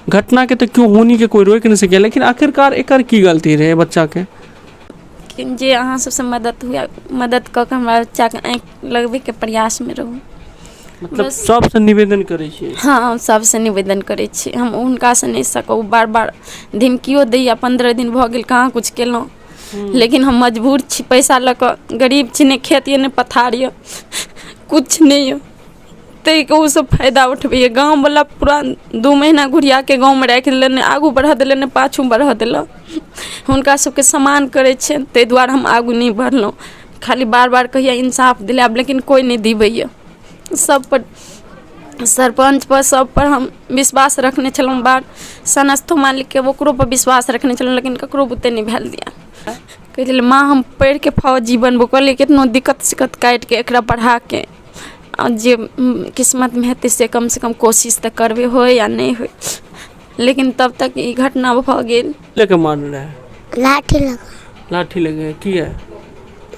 घटना के तो क्यों होनी के कोई रोक नहीं सके, लेकिन आखिरकार एकर की गलती रहे बच्चा के? जे अहाँ सबसे मदद हुआ, मदद कऽ के हमरा बच्चा के आँख लगबे के प्रयास में रहू। मतलब सबसे निवेदन करे छी? हाँ, सबसे निवेदन करे छी। हम उनका से नहीं सकू, बार बार धमकियो दैया, 15 दिन भ गेल कहाँ कुछ केलहुँ, लेकिन हम मजबूर छी। पैसा लऽ कऽ गरीब छी, नहीं खेत ये नहीं पथार ये, कुछ नहीं है, तैके ओ सब फायदा उठबैए। गाँव वाला पूरा 2 महीना घुरिया के गाँव में राखि दिले, आगू बढ़ा दिले ने पाछू बढ़ा दिले। हुनका सबके सम्मान करे छै, ताहि दुआरे हम आगू नहीं बढ़लहुँ। खाली बार बार कहिया इंसाफ दिलाब, लेकिन कोई नहीं दिबैए। सब पर, सरपंच पर, सब पर हम विश्वास रखने छलहुँ। बार सनस्थो मालिक के ओकरो पर विश्वास रखने छलहुँ, लेकिन ककरो बुते नहीं भेल दिया। कह दिले माँ हम पढ़ के फौजी बनबो, कहलिए कितनो दिक्कत सिक्कत काट के एकरा पढ़ा के जे किस्मत में हेतै से कम कोशिश तो करबे, हो या नहीं हो। लेकिन तब तक ये घटना भ गेल। लेके मार रहा है? लाठी लगा। लाठी लगे की है?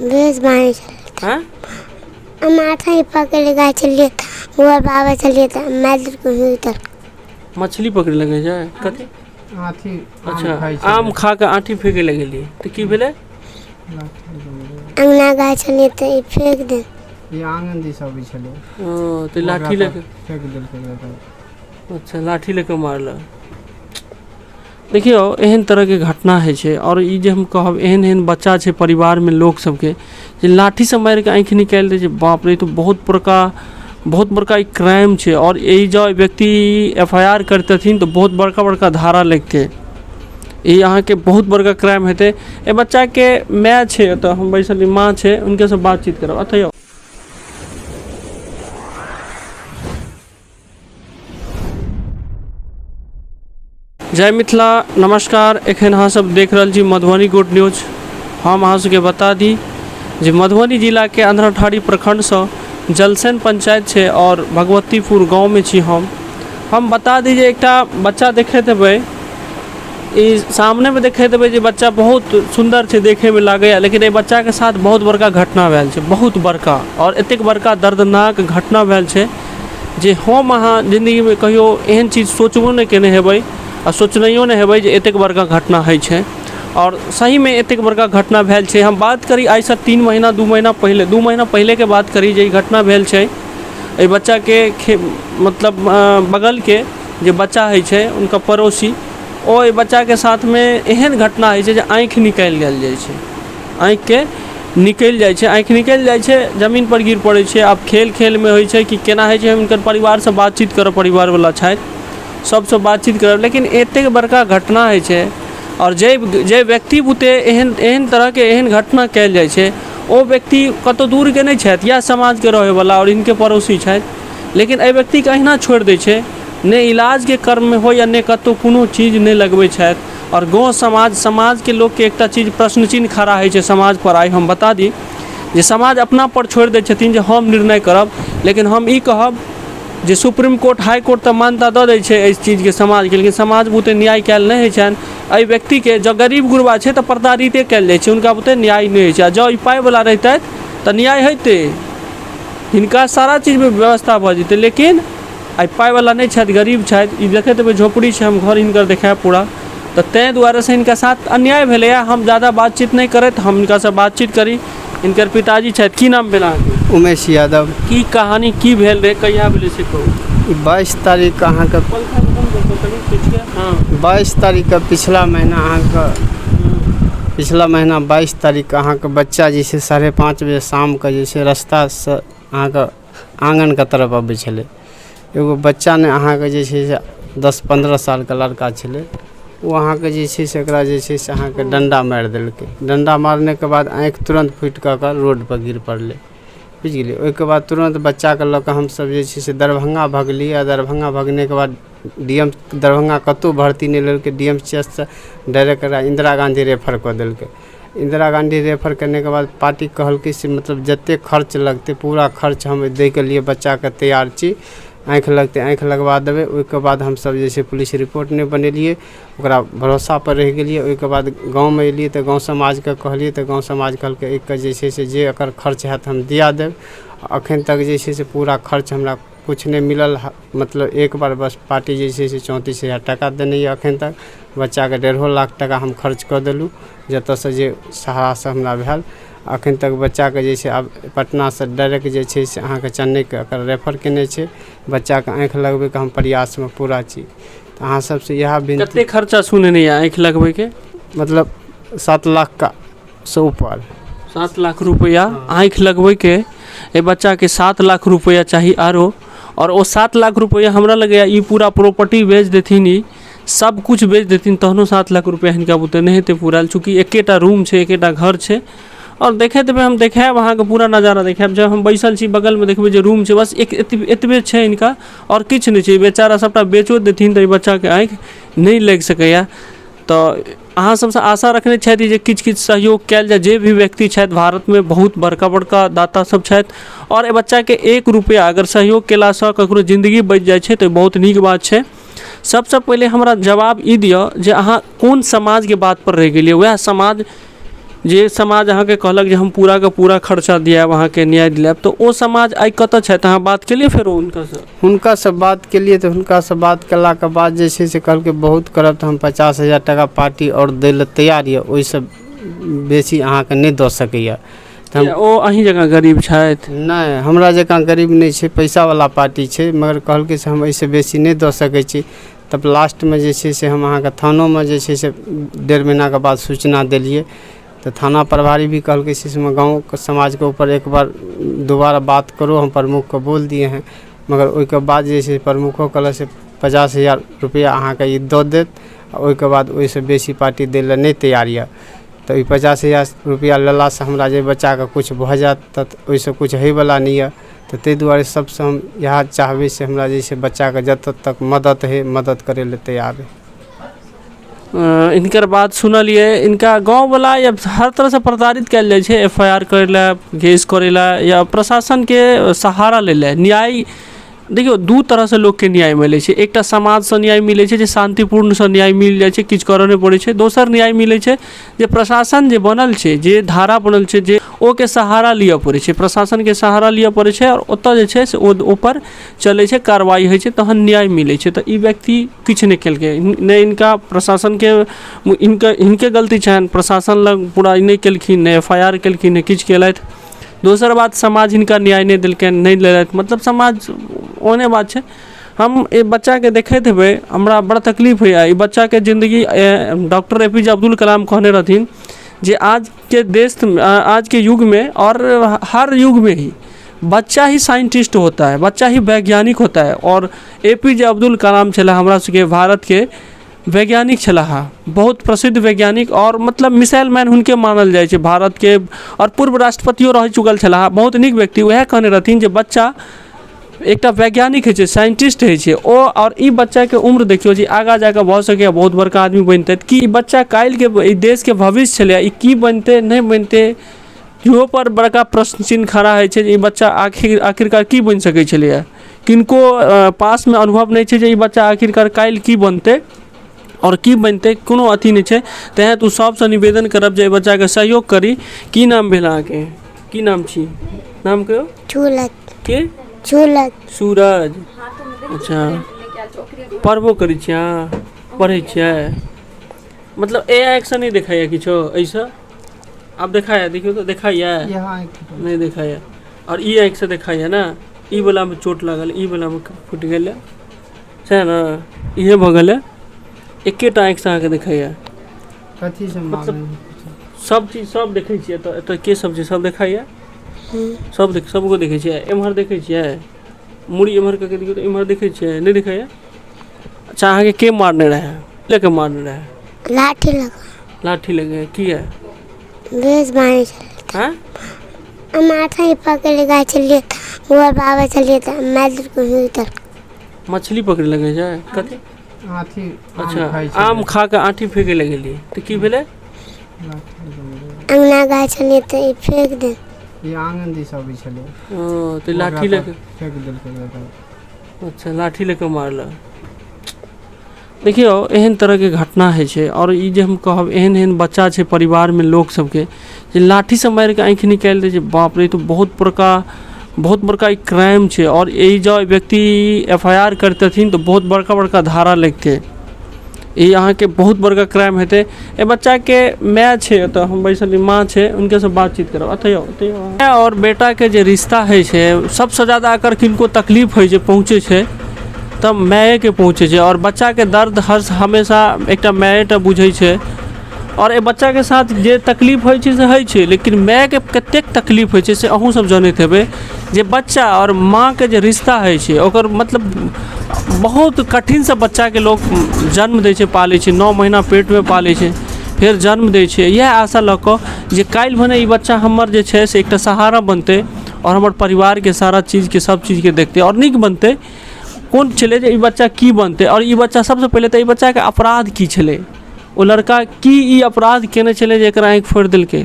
बेस बांधे चले। हां, हम आटा ही पकड़ गए चलिए, वो बाबा चलिए तो मैं को इधर मछली पकड़े लगे जाए कथि? आठी। अच्छा, आम खा के आठी फेंके लगेली तो की भेले? अंगना गए चलिए तो ये फेंक दे, ये आंगन दिस अबै छले। ओ तो लाठी लेके फेंक देलकै। अच्छा, लाठी लेके मारल। देखियो एहन तरह के घटना है छे, और ई जे हम कहब एहन एहन बच्चा छे परिवार में लोग सबके जे लाठी से मार के आँख निकाल दे, बाप रे, तो बहुत बड़का एक क्राइम छे। और यही जो व्यक्ति FIR करते तो बहुत बड़का धारा लगते, ये यहाँ के बहुत बड़का क्राइम हेते। ए बच्चा के माँ छे, तो हम बैसल माँ छे, उनके से बातचीत करब। अतः जय मिथिला, नमस्कार। एखन अहाँ सब देख रहल छी मधुबनी गुड न्यूज। हम अहाँ सबके बता दी जे मधुबनी जिला के अंधराठाड़ी प्रखंड से जलसेन पंचायत छे और भगवतीपुर गांव में छी हम बता दी जे एकटा बच्चा देखे देबै, ई सामने में देखे देबै जे बच्चा बहुत सुंदर छे, देखे में लागैया, लेकिन ये बच्चा के साथ बहुत बड़का घटना भेल छे, बहुत बड़का, और एतेक बड़का दर्दनाक घटना भेल छे जे हम अहाँ जिंदगी में कहियो एहन चीज सोचबो नहीं केने हेबै और सोचनियो नहीं हेबै जे एतेक बड़का घटना है छे। और सही में एतेक बड़का घटना भेल छे। हम बात करी आज से 2 महीना पहले के बात करी जे घटना भेल छे। ए बच्चा के मतलब बगल के जे बच्चा है छे, उनका पड़ोसी, ओ ए बच्चा के साथ में एहन घटना है छे जे आँख निकल गेल जाय छे, आँख के निकल जाय छे, आँख निकल जाय छे, जमीन पर गिर पड़े छे। अब खेल में होय छे कि केना है छे, उनकर परिवार से बातचीत करब, परिवार वाला छथि सबसे बातचीत करब, लेकिन एतेक बड़का घटना है छे। और जे व्यक्ति बुते एहन तरह के एहन घटना कैल जाय छे, ओ व्यक्ति कतो दूर के नहीं छथि, या समाज के रहे वाला और इनके पड़ोसी छथि, लेकिन ए व्यक्ति के अहिना छोड़ दै छे, ने इलाज के कर्म में हो या ने कतो कोनो चीज नहीं लगबै छथि। और गाँव समाज के लोग के एकटा चीज प्रश्न चिन्ह खड़ा है छे समाज पर। आई हम बता दी जे समाज अपना पर छोड़ दै छथिन जे हम निर्णय करब, लेकिन हम ई कहब जे सुप्रीम कोर्ट, हाई कोर्ट तो मान्यता दऽ दै छै इस चीज़ के समाज के, लेकिन समाज बुते न्याय कैल नहीं होइ छनि। एहि व्यक्ति के जो गरीब गुरबा छै तो प्रताड़िते कैल जाइ छै, उनका बुते न्याय नहीं होइ छै। जँ ई पाइ वाला रहतै तो न्याय हेतै, हिनका सारा चीज में व्यवस्था भऽ जेतै, लेकिन आई पाइ वाला नहीं छथि, गरीब छथि। ई देखैत हेबै झोपड़ी छै, हम घर हिनकर देखायब पूरा, तो तैं दुआरे से हिनका साथ अन्याय भेलैए। हम ज़्यादा बातचीत नहीं करैत हम हिनका से बातचीत करी। इनकर पिताजी छथि, की नाम भेल अहाँके? उमेश यादव। की कहानी की भेल रहे, कहिया भेलै से कहू। 22 तारीख अहाँके, 22 तारीख के पिछला महीना 22 तारीख अहाँके बच्चा जे छै 5:30 बजे शाम के जे छै रास्ता से अहाँके आंगन के तरफ अबै छलै। एगो बच्चा ने अहाँके जे छै 10-15 साल के लड़का छलै, वो अहाँके जे छै से एकरा जे छै से अहाँके डंडा मारि देलकै। डंडा मारने के बाद आँखि तुरंत फुटि कऽ रोड पर गिर पड़लै, बुझि गेलियै। ओहिके बाद तुरंत बच्चा के लऽ कऽ हमसब जे छै से दरभंगा भगलियै। दरभंगा भगने के बाद DM दरभंगा कतौ भर्ती नहीं लेलकै, DMCH से डायरेक्ट इंदिरा गांधी रेफर कऽ देलकै। इंदिरा गांधी रेफर करने के बाद पार्टी कहलकै से मतलब जते खर्च लगते पूरा खर्च हम दै के लिए बच्चा के तैयार छी, आँखि लगते आँखि लगवा देबै। ओहिके बाद हमसब जे छै पुलिस रिपोर्ट नहीं बनेलिए, ओकरा भरोसा पर रह गेलिए। ओहिके बाद गाँव में एलिए तो गाँव समाज के कहलिए तो गाँव समाज कहलकै एक जे छै से जे एकर खर्च हैत हम दिया देब। अखन तक जे छै से पूरा खर्च हमरा कुछ नहीं मिलल मतलब एक बार बस पार्टी जे छै से 34,000 टका देने ये अखन तक बच्चा के 1.5 लाख टका हम खर्च कर देलू जतऽ से जे सहारा से हमरा भेल अखन तक बच्चा के जे छै आब पटना से डायरेक्ट जे छै से अहाँ के चेन्नई के रेफर केने छै बच्चा के आँखि लगबे के हम प्रयास में पूरा छी अहाँ सब से यह विनती कते खर्चा सुने नहीं आँख लगबे के मतलब 7 लाख का से ऊपर 7 लाख रुपया आँख लगबे के ए बच्चा के 7 लाख रुपया चाहिए आरो और वो 7 लाख रुपया हमरा लगे ई पूरा प्रॉपर्टी बेच देथिन ई सब कुछ बेच देथिन तहनो 7 लाख रुपया हिनका बुते नहीं हेते पूरा चूँकि एकेटा रूम छै एकेटा घर छै और देखे देबे हम देखाब अहाँ के पूरा नज़ारा देखाब जब हम बैसल छी बगल में देखबे जे रूम छै बस एक एतबे छै इनका और किछ नहीं छै बेचारा सबटा बेचो देथिन तो बच्चा के आँख नहीं लग सकैया तो अहाँ सबसे आशा रखने छथि जे किछ किछ सहयोग कैल जाए जे भी व्यक्ति छथि भारत में बहुत बड़का बड़का दाता सब छथि और ए बच्चा के 1 रुपया अगर सहयोग केला से ककरो जिंदगी बच जाए छै तो बहुत नीक बात छै सबसे पहले हमरा जवाब ई दियो जे अहाँ कोन समाज के बात पर रह गेलिए वह समाज जे समाज अहाँ के कहलक जे हम पूरा का पूरा खर्चा दियाब अहाँ के न्याय दिलाब तो ओ समाज आई कतऽ छथि अहाँ बात केलिए फेर हुनका से बात केलिए तो हुनका से बात केला के बाद जे छै से कहलकै बहुत करब तो हम 50,000 टका पार्टी और दै ले तैयार ये ओइ से बेसी अहाँ के नहीं दऽ सकैया ओ अहीं जगह गरीब छथि नहीं हमरा जकाँ गरीब नहीं छै पैसा वाला पार्टी छै मगर कहलकै से हम ऐसे बेसी नहीं दऽ सकै छी तब लास्ट में जे छै से हम अहाँ के थानो में जे छै से 1.5 महीना के बाद सूचना देलिए तो थाना प्रभारी भी कहलकै से इसमें गाँव के समाज के ऊपर एक बार दोबारा बात करो हम प्रमुख को बोल दिए हैं मगर ओइ के बाद जे छै प्रमुखो कहलक से 50,000 रुपया अहाँ के ई दऽ देत ओइ के बाद ओइ से बेसी पार्टी दै ले नहीं तैयार ये तो ई 50,000 रुपया लेला से हमरा जे बच्चा के कुछ भ जात त ओइ से कुछ होय वाला नहीं है तो तै दुआरे सबसे हम यह चाहबे से हमरा जे छै बच्चा के जत तक मदद है मदद करे ले तैयार है इनकर बात सुनलिए इनका गाँव वाला या हर तरह से प्रताड़ित कल जाए छै FIR करेला केस करेला या प्रशासन के सहारा ले ले न्याय देखियो दू तरह से लोग के न्याय मिले छै एकटा समाज से न्याय मिले छै जे शांतिपूर्ण से न्याय मिल जाए छै किछ करे नहीं पड़े छै दोसर न्याय मिले छै जे प्रशासन जे बनल छै जे धारा बनल छै जे ओ के सहारा लिया पड़े छै प्रशासन के सहारा लिया पड़े छै और ओतऽ जे छै से ऊपर चले छै कार्रवाई होइ छै तहन न्याय मिले छै तो ई व्यक्ति किछ नहीं केलकै नहीं इनका प्रशासन के इनके गलती छन प्रशासन लग पूरा नहीं केलखिन नहीं FIR केलखिन नहीं किछ केलथि दोसर बात समाज इनका न्याय नहीं दिलकै नहीं लेलथि मतलब समाज ओने बात छै हम ए बच्चा के देखैत हेबै हमरा बड़ा तकलीफ होइए ई बच्चा के जिंदगी डॉक्टर APJ अब्दुल कलाम कहने रहथिन जे आज के देश आज के युग में और हर युग में ही बच्चा ही साइंटिस्ट होता है बच्चा ही वैज्ञानिक होता है और APJ अब्दुल कलाम छला हमरा सबके भारत के वैज्ञानिक छला बहुत प्रसिद्ध वैज्ञानिक और मतलब मिसाइल मैन हुनके मानल जाए छै भारत के और पूर्व राष्ट्रपतियो रह चुकल छला बहुत नीक व्यक्ति वह कहने रहथिन जे बच्चा एकटा वैज्ञानिक है साइंटिस्ट है ओ और ई बच्चा के उम्र देखियो जी आगा जाके भ सके बहुत बड़का आदमी बनते कि बच्चा काल के देश के भविष्य छले ई की बनते नहीं बनते इहो पर बड़का प्रश्न चिन्ह खड़ा है छै बच्चा आखिरकार की बन सके छले किनको पास में अनुभव नहीं छै जे ई बच्चा आखिरकार काल की बनते और की बनते कोनो अथी नहीं छै तें तू सबसे निवेदन करब जे बच्चा के सहयोग करी की नाम भेल अहाँ के की नाम छी नाम कहियो के सूरज अच्छा पढ़बो करै छियै पढ़ै छियै मतलब ए एक्शन नहीं दिखाया किछो ऐसा आप दिखाया देखियो तो दिखाया नहीं दिखाया और ई आँख से दिखाया ना ई वाला में चोट लागल ई वाला में फुट गेल छै ना इहे भ गेल एकेटा आँख से अहाँके दिखाया कथी से मतलब सब चीज सब देखै छियै तो के सब चीज सब दिखाया सबको देखे छियै एम्हर देखे छियै मुड़ी एम्हर करके देखियो तो एम्हर देखे छियै नहीं दिखाया अच्छा अहाँके के मारने रहे लेके मारने रहे लाठी लगे की है बेस मारे चले हैं हम आटा ही पकड़ गए चलिए वो बाबा चलिए तो मैं को उधर मछली पकड़े लगे जाए कथी आठी अच्छा आम खा के आठी फेंके लगे तो की भेले अंगना गए चलिए तो ये फेंक दे ये आंगन दिशा भी चले तो लाठी लेके फेंक देलकै अच्छा लाठी लेके मारल देखियो एहन तरह के घटना है छै और ई जे हम कहब एहन एहन बच्चा छै परिवार में लोग सबके जे लाठी से मार के आँखि निकाल दे छै बाप रे तो बहुत बड़का बहुत बड़का एक क्राइम है। और यही जो व्यक्ति FIR करते तो बहुत बड़का बड़का धारा लगते, ये यहाँ के बहुत बड़का क्राइम हेते। ए बच्चा के माय छे तो हम बैसल माँ छे उनके से बातचीत करब। अतयो माय और बेटा के जे रिश्ता है छे सबसे ज़्यादा अगर किनको तकलीफ है जे पहुँचे छे तब माय के पहुँचे छे। और बच्चा के दर्द हर हमेशा एक मायटा बुझे छे। और ए बच्चा के साथ जे तकलीफ होइ छै से होइ छै, लेकिन माय के कतेक तकलीफ होइ छै से अहूँ सब जानैत हेबै। जे बच्चा और माँ के जे रिश्ता होइ छै ओकर मतलब बहुत कठिन से बच्चा के लोग जन्म दै छै, पालै छै, 9 महीना पेट में पालै छै, फिर जन्म दै छै। यह आशा लऽ कऽ जे काल्हि भने ई बच्चा हमर जे छै से एकटा सहारा बनतै और हमर परिवार के सारा चीज के सब चीज के देखतै और नीक बनतै। कोन छलै जे ई बच्चा की बनतै और ई बच्चा सबसे पहले तऽ ई बच्चा के अपराध की छलै, ओ लड़का की ई अपराध केने छलै जे एकरा आँखि फोड़ि देलकै।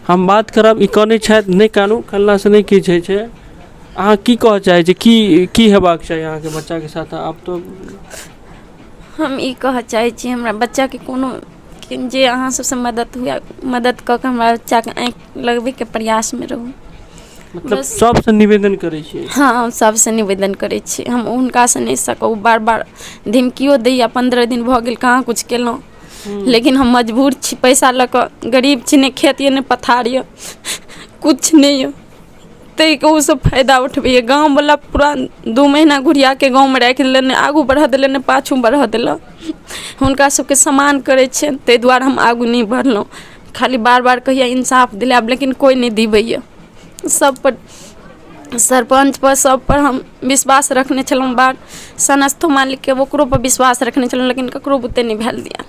हम बात करब ई कने छथि नहि कानू कल्ला से नहि किछु होइ छै। अहाँ की कहऽ चाहै छी की हेबाक चाही अहाँके बच्चा के साथ? आब तो हम ई कहऽ चाहै छी हमरा बच्चा के कोनो जे अहाँ सबसे मदद कऽ के हमरा बच्चा के आँखि लगबै के प्रयास में रहू। मतलब सबसे निवेदन करै छी। हाँ, सबसे निवेदन करै छी। हम हुनका से नहि सकब, बार बार धमकियो दैया, 15 दिन भऽ गेल कहाँ कुछ केलहुँ, लेकिन हम मजबूर छी। पैसा लऽ कऽ गरीब छी, नहि खेत यऽ नहि पथार यऽ, कुछ नहीं यऽ, ताहिके ओ सब फायदा उठबैए। गाँववला पूरा 2 महीना घुरिया के गाँवमे राखि देलक, नहि आगू बढ़ऽ देलक नहि पाछू बढ़ऽ देलक। हुनका सबके सम्मान करै छियनि ताहि दुआरे हम आगू नहीं बढ़लहुँ। खाली बार बार कहिया इंसाफ दिलायब, लेकिन कोई नहीं दिबैए। सब पर सरपंच पर सब पर हम विश्वास रखने छलहुँ, बार सनस्थो मालिक के ओकरो पर विश्वास रखने छलहुँ, लेकिन ककरो बुते नहीं भेल दिया।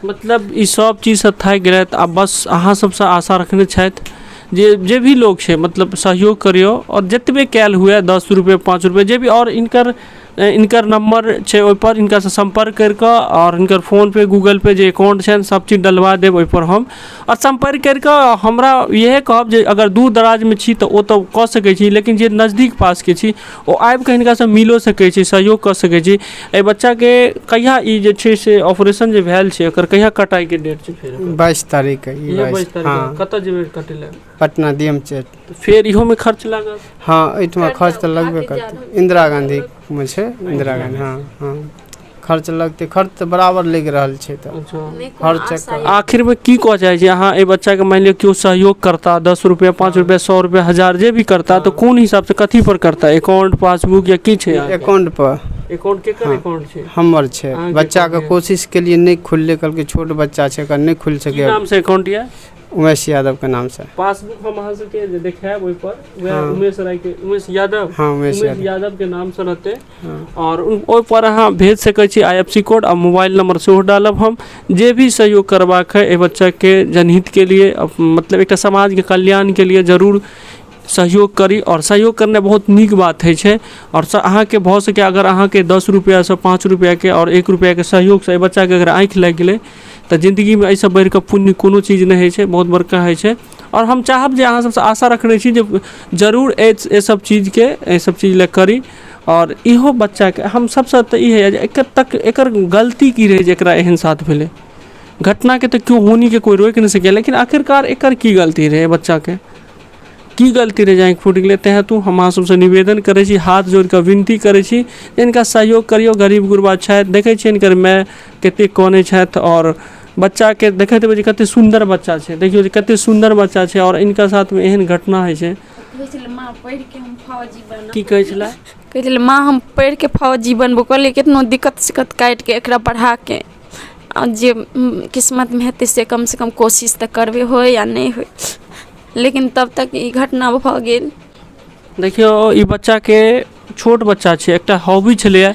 मतलब ई सब चीज से थाकि गेलथि, आब बस अहाँ सबसे आशा रखने छथि जे भी लोग छै मतलब सहयोग करियो और जतबे कैल हुए 10 रुपये 5 रुपये जे भी, और इनकर नंबर छै ओहि पर इनका से संपर्क करके और इनकर फोन पे गूगल पे जे अकाउंट छै सब चीज डलवा देब ओहि पर हम, और संपर्क करके हमरा यह कहब जे अगर दूर दराज में छी तो ओ तो कऽ सकै छी, लेकिन जे नजदीक पास के छी ओ आबि के हिनका से मिलो सकै छी, सहयोग कर सकै छी। एहि बच्चा के कहिया ई जे छै से ऑपरेशन जे भेल छै ओकर कहिया कटाई के डेट छै? फिर 22 तारीख के। 22 तारीख कतऽ जेबै कटे ले? पटना DMC। फिर इहो में खर्च लागत? हाँ, एहिठमा खर्च तऽ लगबे करतै। इंदिरा गांधी में छै, इंदिरा गांधी। हाँ खर्च लगते, खर्च तऽ बराबर लग रहल छै। तऽ खर्च आखिर में की कह चाहे छी अहाँ? ए बच्चा के मान लियो केओ सहयोग करता, 10 रुपया 5 रुपया 100 रुपया 1000 जे भी करता, तो कौन हिसाब से कथी पर करता? अकाउंट पासबुक या की छै? अकाउंट पर। अकाउंट के कर अकाउंट छै? हमर छै। बच्चा के कोशिश के लिए नहीं खुलले, कल के छोट बच्चा छै कर नहीं खुल सके। नाम से अकाउंट या उमेश यादव के नाम से। पासबुक हम अहाँ सबके जे देखाएब ओहि पर वह उमेश राय के, उमेश यादव। हाँ, उमेश यादव के नाम से रहते। और ओहि पर अहाँ भेज सकै छी IFC कोड और मोबाइल नंबर सेहो डालब हम। जे भी सहयोग करबाक है ए बच्चा के जनहित के लिए, मतलब एक समाज के कल्याण के लिए जरूर सहयोग करी। और सहयोग करना बहुत नीक बात है। और अहाँ के भऽ सके अगर अहाँ के 10 रुपया से 5 रुपया के और 1 रुपया के सहयोग से बच्चा के अगर आँखि लग गए तो जिंदगी में ऐसा बढ़ के पुण्य कोनो चीज नहीं है, बहुत बड़का है। और हम चाहब जे अहाँ सबसे आशा रखने छी जे जरूर ए सब चीज ले करी। और इहो बच्चा के हम सबसे तो ई है एकर गलती की रहे जेकरा एहन साथ भेले। घटना के तो क्यों होनी के कोई रोक नहीं सके, लेकिन आखिरकार एकर की गलती रहे? बच्चा के की गलती रहे जाए फूट गए? तह तू हम अहाँ सबसे निवेदन करे छी, हाथ जोड़ के विनती करे छी इनका सहयोग करियो। गरीब गुरबा छथि, देखे छी इनकर माय कते कने छथि, और बच्चा के देखते हुए कते सुंदर बच्चा छै, देखियो कते सुंदर बच्चा छै, और इनका साथ में एहन घटना है छै। की कहै छला? कहै छलै माँ हम पढ़ि के फौजी बनबो, कहलिए कितनो दिक्कत सिक्कत काटि के एकरा पढ़ा के जे किस्मत में हेतै से कम कोशिश तऽ करबे हो या नहीं हो, लेकिन तब तक ई घटना भऽ गेल। देखियो ई बच्चा के छोट बच्चा छै, एकटा हॉबी छलै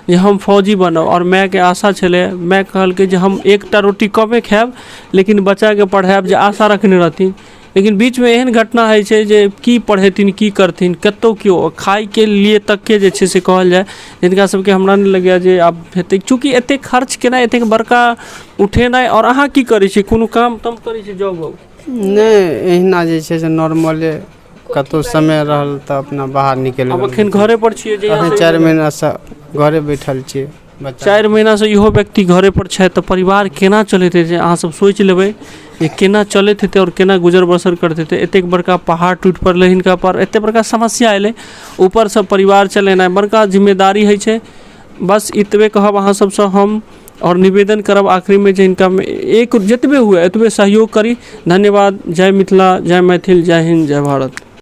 जे हम फौजी बनब, और माय के आशा छलै। माय कहलकै जे हम एकटा रोटी कमे खाएब लेकिन बच्चा के पढ़ाएब, जे आशा रखने रहथिन। लेकिन बीच में एहन घटना है छै जे की पढ़ेथिन की करथिन, कतौ क्यों खाई के लिए तक के जे छै से कहल जाए, जिनका सबके हमरा नहीं लगैया जे आब हेतै, चूँकि एते खर्च केना एते बड़का उठेनाइ। और अहाँ की करै छी? कोनो काम तम करै छी? जॉब नहीं, एहिना जे छै से नॉर्मले कतौ समय रहल तऽ अपना बाहर निकल। अब अखन घरे पर छियै जे 4 महीना से घरे बैठल छियै। 4 महीना से इहो व्यक्ति घरे पर छै, तो परिवार केना चलैत छै अहाँ सब सोचि लेबै। ये केना चलत हेतै और केना गुजर बसर करते थे। एतेक बड़का पहाड़ टूट पड़लै हिनका पर, एते बड़का समस्या अयलै, ऊपर से परिवार चलेनाइ बड़का जिम्मेदारी है छै। बस इतबे कहब अहाँ सबसँ हम और निवेदन करब आखिरी में जे हिनका में एक जतबे हुए एतबे सहयोग करी। धन्यवाद। जय मिथिला, जय मैथिल, जय हिंद, जय भारत।